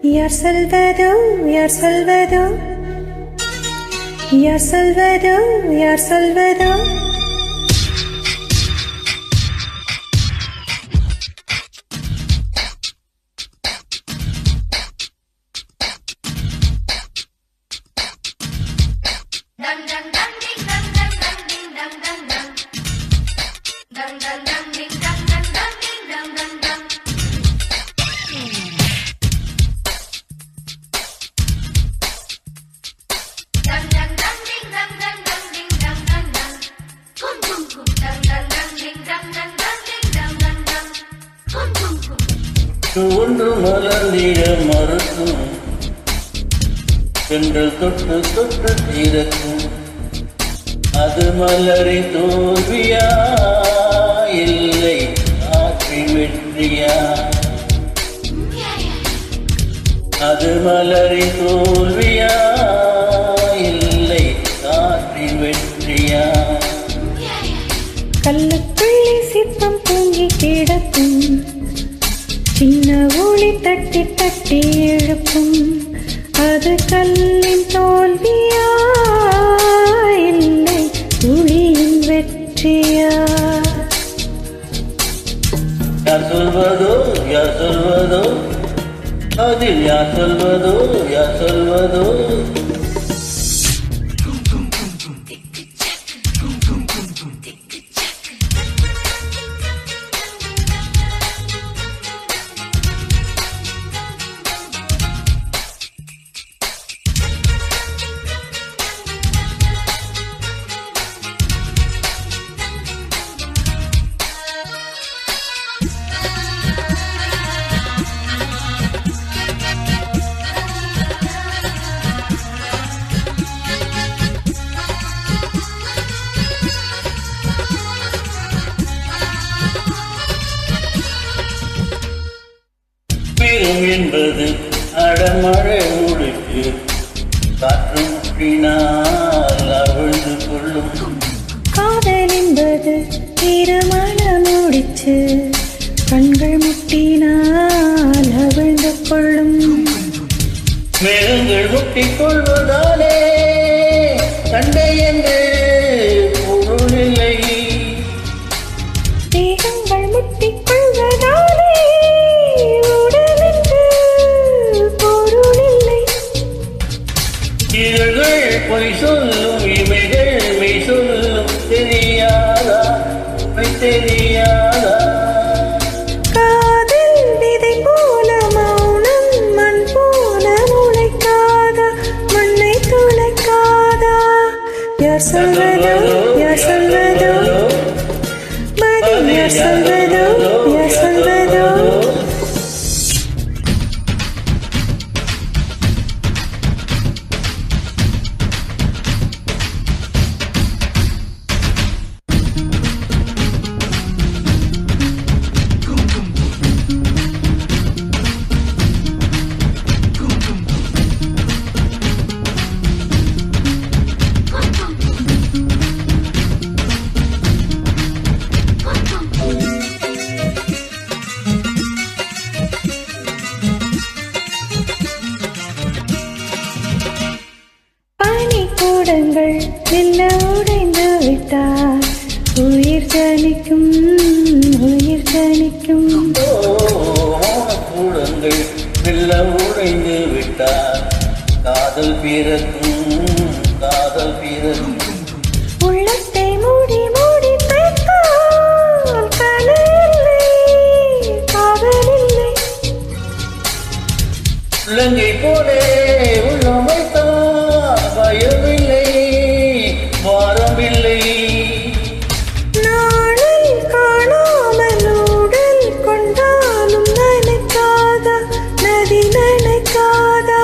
Yaar Salvador, Yaar Salvador, Yaar Salvador, Yaar Salvador. ஒன்று மலர்ந்திட மறுக்கும் பெண்கள் தொட்டு தொட்டு தீரக்கும் அது மலரின் தோல்வியா இல்லை ஆற்றின் வெற்றியா அது மலரின் தோல்வியா இல்லை காற்றின் வெற்றியா கல்லுக்குள்ளே சிற்பம் தூங்கி கிடக்கும் சின்ன ஒளி தட்டி தட்டி எழுப்பும் அது கல்லின் தோல்வியா இல்லை துளியின் வெற்றியா யார் சொல்வதோ யார் சொல்வதோ அதில் யார் சொல்வதோ யார் சொல்வதோ என்பது அடமழை முடிச்சு காற்று முட்டினால் அவிழ்ந்து கொள்ளும் காதல் என்பது திருமண முடிச்சு கண்கள் முட்டினால் அவிழ்ந்து கொள்ளும் மேகங்கள் முட்டிக் கொள்வதாலே கண்டை என்று பொருளில்லை மேகங்கள் முட்டிக் கொள்வதாலே இதழ்கள் பொய் சொல்லும் இமைகள் மெய் சொல்லும் தெரியாதா தெரியாதா காதல் விதை போல மௌனம் மண் போல முளைக்காதா மண்ணை துளைக்காதா யார் சொல்வதோ யார் சொல்வதோ பதில் யார் சொல்வதோ யார் சொல்வதோ கூடங்கள் மெல்ல உடைந்து விட்டார் உயிர் தனிக்கும் உயிர் தனிக்கும் கூடங்கள் மெல்ல உடைந்து விட்டார் காதல் பிறக்கும் காதல் பிறக்கும் உள்ளத்தை மூடி மூடி பார்த்தால் கலையில்லை காதல் இல்லை உள்ளங்கை போலே உள்ளம் வைத்தார் பயமில்லை வாரமில்லை நாளில் காணாமல் உடல் கொண்டாலும் நினைக்காதா நதி நினைக்காதா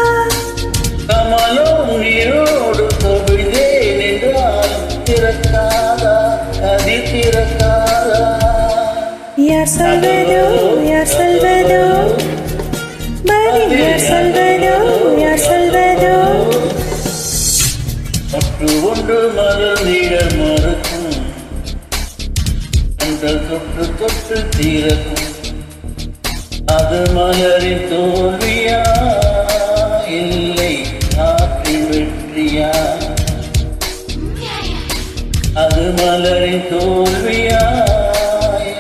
கமலும் நீரோடு தொழுதே நின்றால் திறக்காதா நதி திறக்காதா யார் சொல்வதோ யார் சொல்வதோ பதில் யார் சொல்வதோ யார் சொல்வதோ ஒன்று மலர்ந்திட மறுக்கும் கண்கள் தொட்டு தொட்டு தீரக்கும் அது மலரின் தோல்வியா மலரின் தோல்வியா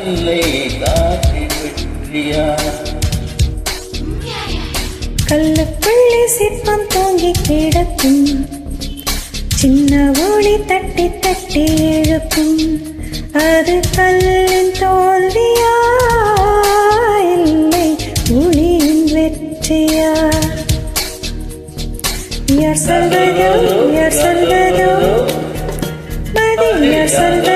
இல்லை காற்றின் வெற்றியா? கல்லுக்குள்ளே சிற்பம் தூங்கி கிடக்கும், சின்ன ஒளி தட்டி தட்டி எழுப்பும். அது கல்லின் தோல்வியா இல்லை ஒளியின் வெற்றியா? யார் சொல்வதோ, யார் சொல்வதோ, பதில் யார் சொல்வதோ?